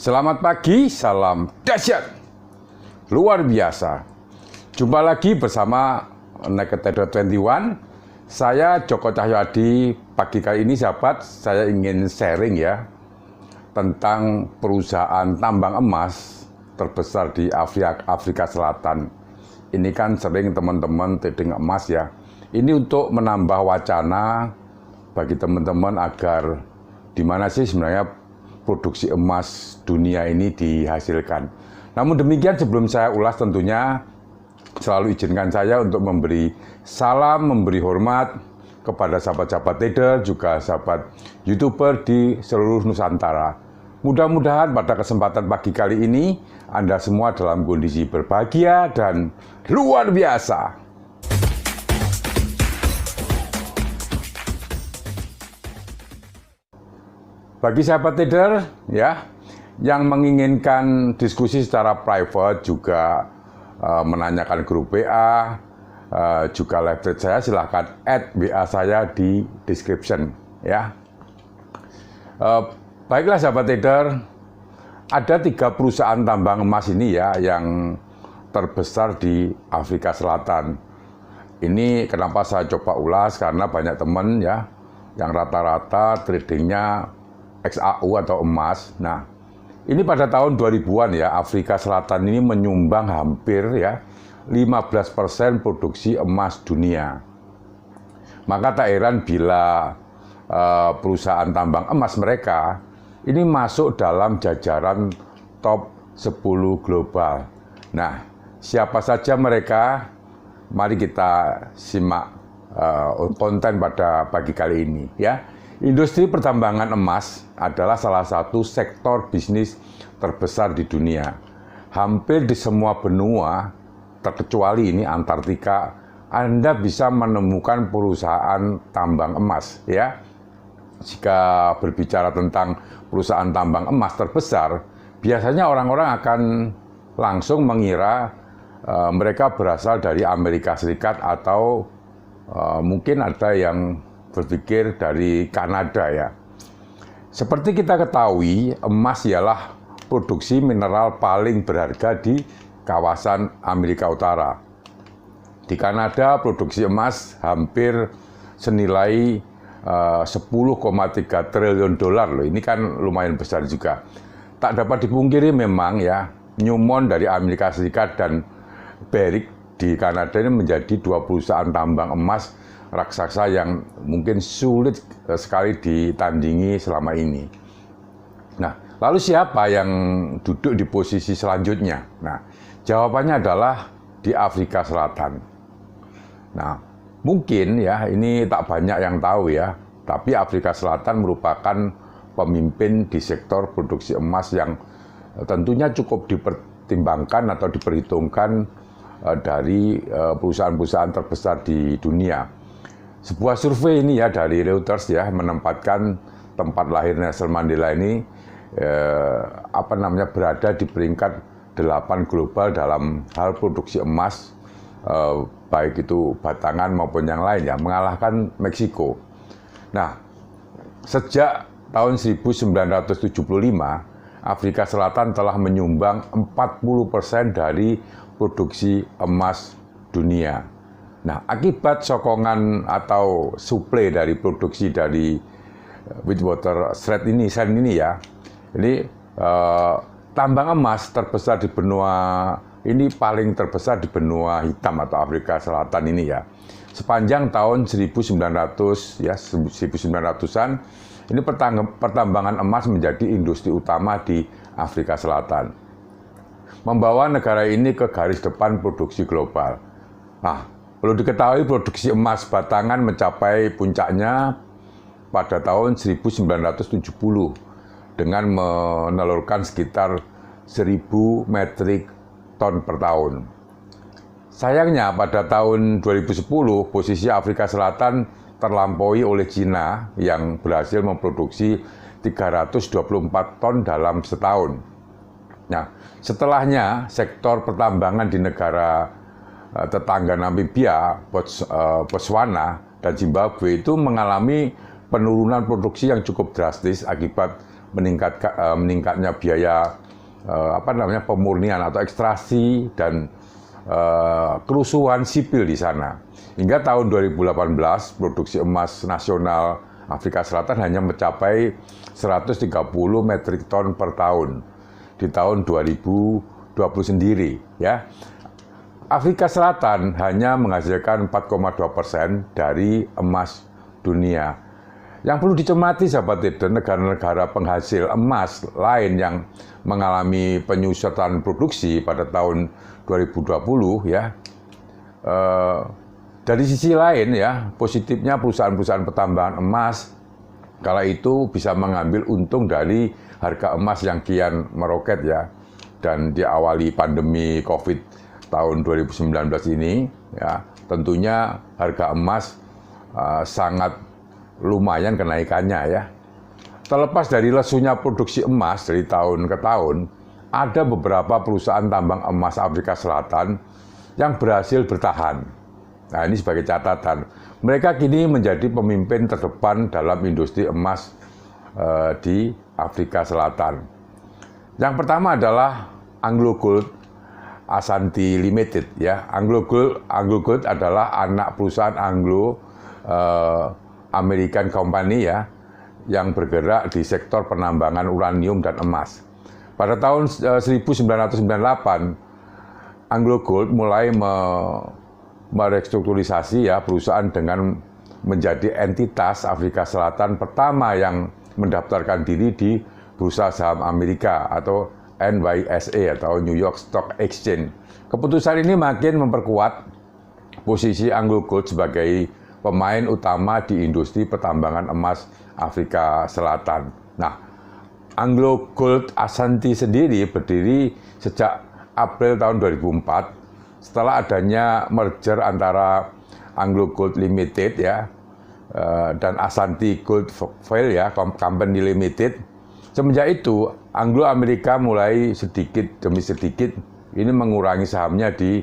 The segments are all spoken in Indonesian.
Selamat pagi, salam dahsyat, luar biasa. Jumpa lagi bersama Naked Trader 21. Saya Joko Cahyoadi. Pagi kali ini sahabat, saya ingin sharing ya tentang perusahaan tambang emas terbesar di Afrika Selatan. Ini kan sering teman-teman trading emas ya. Ini untuk menambah wacana bagi teman-teman agar di mana sih sebenarnya produksi emas dunia ini dihasilkan. Namun demikian, sebelum saya ulas tentunya selalu izinkan saya untuk memberi salam, memberi hormat kepada sahabat-sahabat trader, juga sahabat YouTuber di seluruh Nusantara. Mudah-mudahan pada kesempatan pagi kali ini Anda semua dalam kondisi berbahagia dan luar biasa. Bagi sahabat trader ya yang menginginkan diskusi secara private, juga menanyakan grup WA, juga live chat saya, silahkan add WA saya di description ya. Baiklah sahabat trader, ada 3 perusahaan tambang emas ini ya yang terbesar di Afrika Selatan. Ini kenapa saya coba ulas, karena banyak teman ya yang rata-rata tradingnya XAU atau emas. Nah, ini pada tahun 2000-an ya, Afrika Selatan ini menyumbang hampir ya 15% produksi emas dunia. Maka tak heran bila perusahaan tambang emas mereka ini masuk dalam jajaran top 10 global. Nah, siapa saja mereka? Mari kita simak konten pada pagi kali ini ya. Industri pertambangan emas adalah salah satu sektor bisnis terbesar di dunia. Hampir di semua benua, terkecuali ini Antartika, Anda bisa menemukan perusahaan tambang emas ya. Jika berbicara tentang perusahaan tambang emas terbesar, biasanya orang-orang akan langsung mengira mereka berasal dari Amerika Serikat atau mungkin ada yang berpikir dari Kanada ya. Seperti kita ketahui, emas ialah produksi mineral paling berharga di kawasan Amerika Utara. Di Kanada, produksi emas hampir senilai 10,3 triliun dolar loh. Ini kan lumayan besar juga. Tak dapat dipungkiri memang ya, Newmont dari Amerika Serikat dan Barrick di Kanada ini menjadi 2 perusahaan tambang emas raksasa yang mungkin sulit sekali ditandingi selama ini. Nah, lalu siapa yang duduk di posisi selanjutnya? Nah, jawabannya adalah di Afrika Selatan. Nah, mungkin ya ini tak banyak yang tahu ya, tapi Afrika Selatan merupakan pemimpin di sektor produksi emas yang tentunya cukup dipertimbangkan atau diperhitungkan dari perusahaan-perusahaan terbesar di dunia. Sebuah survei ini ya dari Reuters ya menempatkan tempat lahir Nelson Mandela ini berada di peringkat 8 global dalam hal produksi emas, baik itu batangan maupun yang lain ya, mengalahkan Meksiko. Nah, sejak tahun 1975 Afrika Selatan telah menyumbang 40% dari produksi emas dunia. Nah, akibat sokongan atau suplai dari produksi dari Witwatersrand ini ya, ini tambang emas terbesar di benua ini, paling terbesar di benua hitam atau Afrika Selatan ini ya. Sepanjang tahun 1900-an, ini pertambangan emas menjadi industri utama di Afrika Selatan, membawa negara ini ke garis depan produksi global. Nah, perlu diketahui produksi emas batangan mencapai puncaknya pada tahun 1970 dengan menelurkan sekitar 1.000 metrik ton per tahun. Sayangnya pada tahun 2010 posisi Afrika Selatan terlampaui oleh Cina yang berhasil memproduksi 324 ton dalam setahun. Nah, setelahnya sektor pertambangan di negara tetangga Namibia, Botswana, dan Zimbabwe itu mengalami penurunan produksi yang cukup drastis akibat meningkatnya biaya pemurnian atau ekstraksi dan kerusuhan sipil di sana. Hingga tahun 2018 produksi emas nasional Afrika Selatan hanya mencapai 130 metrik ton per tahun di tahun 2020 sendiri, ya. Afrika Selatan hanya menghasilkan 4,2% dari emas dunia. Yang perlu dicermati, sahabat trader, negara-negara penghasil emas lain yang mengalami penyusutan produksi pada tahun 2020, ya. Dari sisi lain, ya, positifnya perusahaan-perusahaan pertambangan emas kala itu bisa mengambil untung dari harga emas yang kian meroket, ya. Dan diawali pandemi COVID tahun 2019 ini, ya, tentunya harga emas sangat lumayan kenaikannya, ya. Terlepas dari lesunya produksi emas dari tahun ke tahun, ada beberapa perusahaan tambang emas Afrika Selatan yang berhasil bertahan. Nah, ini sebagai catatan. Mereka kini menjadi pemimpin terdepan dalam industri emas di Afrika Selatan. Yang pertama adalah AngloGold Ashanti Limited, ya. AngloGold adalah anak perusahaan Anglo American Company, ya, yang bergerak di sektor penambangan uranium dan emas. Pada tahun 1998, AngloGold mulai merestrukturisasi, ya, perusahaan dengan menjadi entitas Afrika Selatan pertama yang mendaftarkan diri di Bursa Saham Amerika atau NYSE atau New York Stock Exchange. Keputusan ini makin memperkuat posisi AngloGold sebagai pemain utama di industri pertambangan emas Afrika Selatan. Nah, AngloGold Ashanti sendiri berdiri sejak April tahun 2004 setelah adanya merger antara AngloGold Limited, ya, dan Ashanti Goldfield, ya, Company Limited. Semenjak itu, Anglo Amerika mulai sedikit demi sedikit ini mengurangi sahamnya di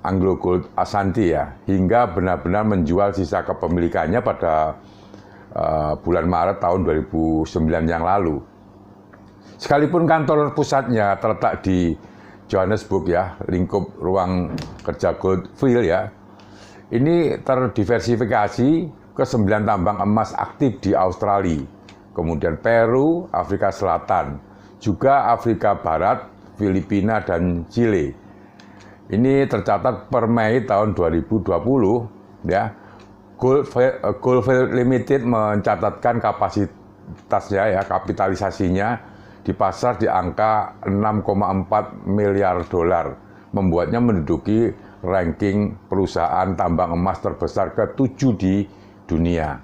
AngloGold Ashanti, ya, hingga benar-benar menjual sisa kepemilikannya pada bulan Maret tahun 2009 yang lalu. Sekalipun kantor pusatnya terletak di Johannesburg, ya, lingkup ruang kerja Goldfield, ya, ini terdiversifikasi ke 9 tambang emas aktif di Australia, kemudian Peru, Afrika Selatan, juga Afrika Barat, Filipina, dan Chile. Ini tercatat per Mei tahun 2020, ya, Goldfield Limited mencatatkan kapasitasnya, ya, kapitalisasinya di pasar di angka 6,4 miliar dolar, membuatnya menduduki ranking perusahaan tambang emas terbesar ke-7 di dunia.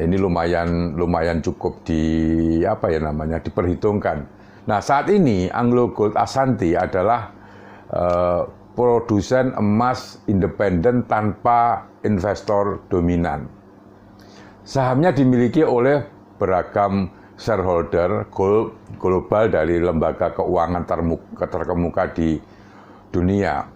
Ini lumayan cukup diperhitungkan. Nah, saat ini AngloGold Ashanti adalah produsen emas independen tanpa investor dominan. Sahamnya dimiliki oleh beragam shareholder global dari lembaga keuangan terkemuka di dunia.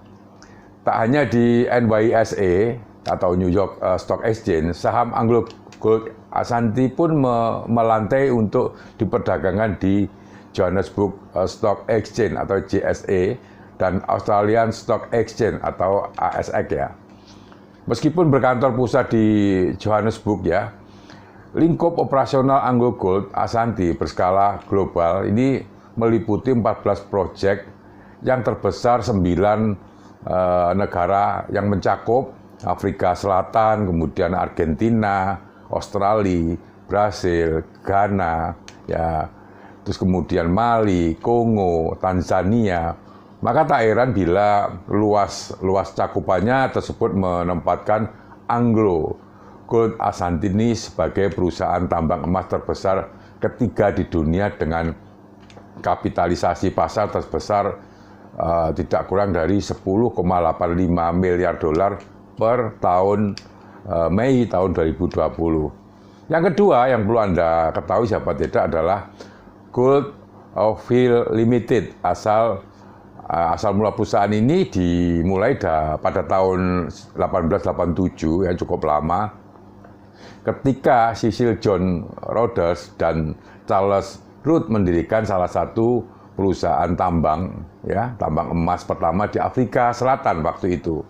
Tak hanya di NYSE atau New York Stock Exchange, saham AngloGold Ashanti pun melantai untuk diperdagangkan di Johannesburg Stock Exchange atau JSE dan Australian Stock Exchange atau ASX, ya. Meskipun berkantor pusat di Johannesburg, ya, lingkup operasional AngloGold Ashanti berskala global ini meliputi 14 proyek yang terbesar 9 negara yang mencakup Afrika Selatan, kemudian Argentina, Australia, Brasil, Ghana, ya, terus kemudian Mali, Kongo, Tanzania. Maka tak heran bila luas cakupannya tersebut menempatkan AngloGold Ashanti ini sebagai perusahaan tambang emas terbesar ketiga di dunia dengan kapitalisasi pasar terbesar tidak kurang dari 10,85 miliar dolar per tahun Mei tahun 2020. Yang kedua yang perlu Anda ketahui, sahabat trader, adalah Goldfield Limited. Asal mula perusahaan ini dimulai pada tahun 1887, yang cukup lama. ketika Cecil John Rhodes dan Charles Rudd mendirikan salah satu perusahaan tambang, ya, tambang emas pertama di Afrika Selatan waktu itu.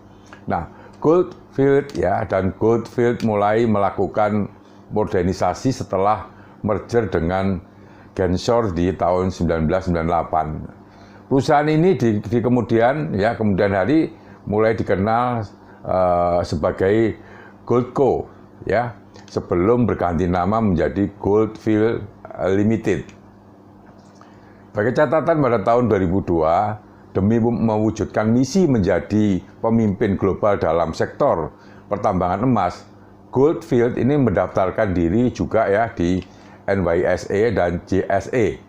Nah, Goldfield ya, dan Goldfield mulai melakukan modernisasi setelah merger dengan Gensor di tahun 1998. Perusahaan ini di kemudian hari mulai dikenal sebagai Goldco, ya, sebelum berganti nama menjadi Goldfield Limited. Sebagai catatan, pada tahun 2002, demi mewujudkan misi menjadi pemimpin global dalam sektor pertambangan emas, Goldfield ini mendaftarkan diri juga ya di NYSE dan JSE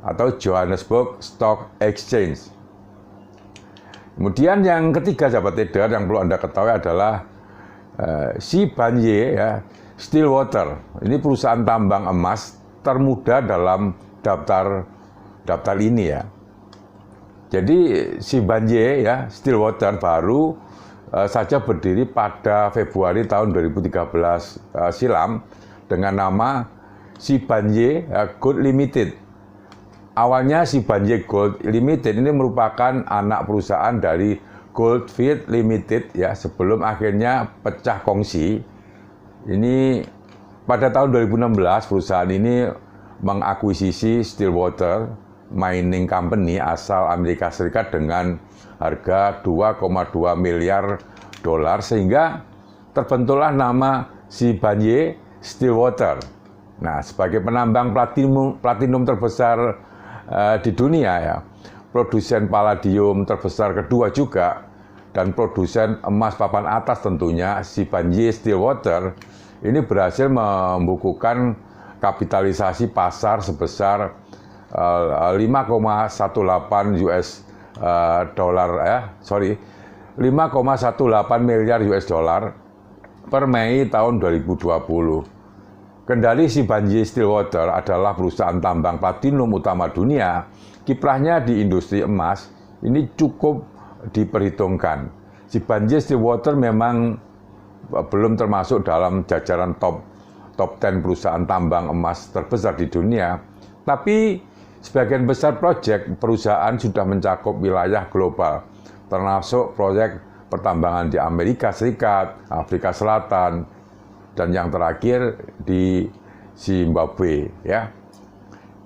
atau Johannesburg Stock Exchange. Kemudian yang ketiga, sahabat trader, yang perlu Anda ketahui adalah Sibanye ya, Stillwater. Ini perusahaan tambang emas termuda dalam daftar ini ya. Jadi Sibanye ya, Stillwater baru saja berdiri pada Februari tahun 2013 silam dengan nama Sibanye Gold Limited. Awalnya Sibanye Gold Limited ini merupakan anak perusahaan dari Goldfield Limited ya, sebelum akhirnya pecah kongsi. Ini pada tahun 2016 perusahaan ini mengakuisisi Stillwater Mining Company asal Amerika Serikat dengan harga 2,2 miliar dolar, sehingga terbentuklah nama Sibanye Stillwater. Nah, sebagai penambang platinum terbesar di dunia ya, produsen palladium terbesar kedua juga, dan produsen emas papan atas tentunya, Sibanye Stillwater ini berhasil membukukan kapitalisasi pasar sebesar 5,18 miliar US dollar per Mei tahun 2020. Kendali Sibanye Stillwater adalah perusahaan tambang platinum utama dunia. Kiprahnya di industri emas ini cukup diperhitungkan. Sibanye Stillwater memang belum termasuk dalam jajaran top 10 perusahaan tambang emas terbesar di dunia, tapi sebagian besar proyek perusahaan sudah mencakup wilayah global, termasuk proyek pertambangan di Amerika Serikat, Afrika Selatan, dan yang terakhir di Zimbabwe. Ya.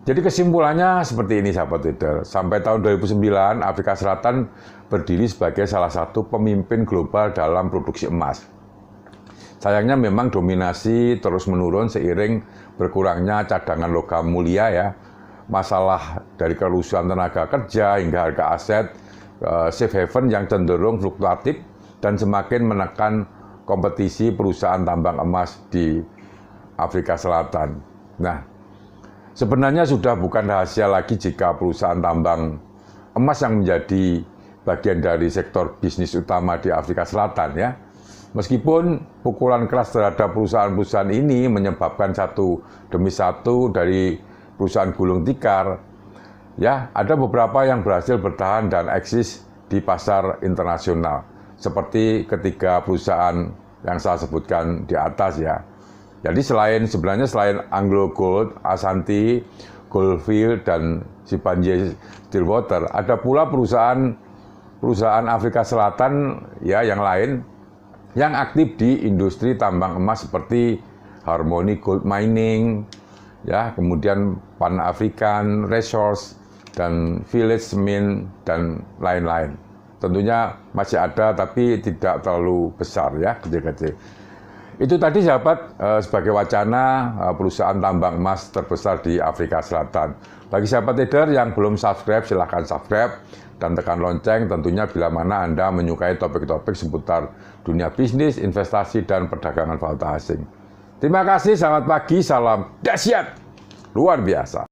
Jadi kesimpulannya seperti ini, sahabat trader. Sampai tahun 2009, Afrika Selatan berdiri sebagai salah satu pemimpin global dalam produksi emas. Sayangnya memang dominasi terus menurun seiring berkurangnya cadangan logam mulia ya. Masalah dari kerusuhan tenaga kerja hingga harga aset safe haven yang cenderung fluktuatif dan semakin menekan kompetisi perusahaan tambang emas di Afrika Selatan. Nah, sebenarnya sudah bukan rahasia lagi jika perusahaan tambang emas yang menjadi bagian dari sektor bisnis utama di Afrika Selatan ya. Meskipun pukulan keras terhadap perusahaan-perusahaan ini menyebabkan satu demi satu dari perusahaan gulung tikar, ya, ada beberapa yang berhasil bertahan dan eksis di pasar internasional, seperti ketiga perusahaan yang saya sebutkan di atas ya. Jadi sebenarnya selain Anglo Gold, Ashanti, Goldfield, dan Sibanye Stillwater, ada pula perusahaan Afrika Selatan ya yang lain yang aktif di industri tambang emas seperti Harmony Gold Mining, ya, kemudian Pan African Resources dan Village Mint dan lain-lain. Tentunya masih ada tapi tidak terlalu besar ya, kecil-kecil. Itu tadi sahabat sebagai wacana perusahaan tambang emas terbesar di Afrika Selatan. Bagi sahabat trader yang belum subscribe, silahkan subscribe dan tekan lonceng tentunya bila mana Anda menyukai topik-topik seputar dunia bisnis, investasi, dan perdagangan valuta asing. Terima kasih, selamat pagi, salam dahsyat, luar biasa.